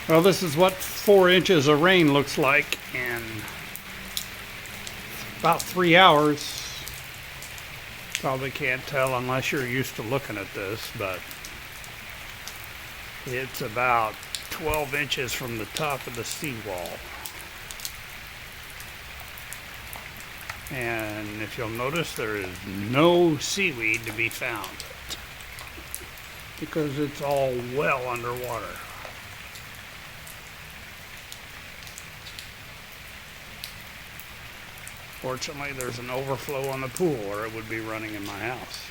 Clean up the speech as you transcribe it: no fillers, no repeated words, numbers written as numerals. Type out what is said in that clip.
Well, this is what 4 inches of rain looks like in about 3 hours. Probably can't tell unless you're used to looking at this, but it's about 12 inches from the top of the seawall. And if you'll notice, there is no seaweed to be found because it's all well underwater. Fortunately, there's an overflow on the pool or it would be running in my house.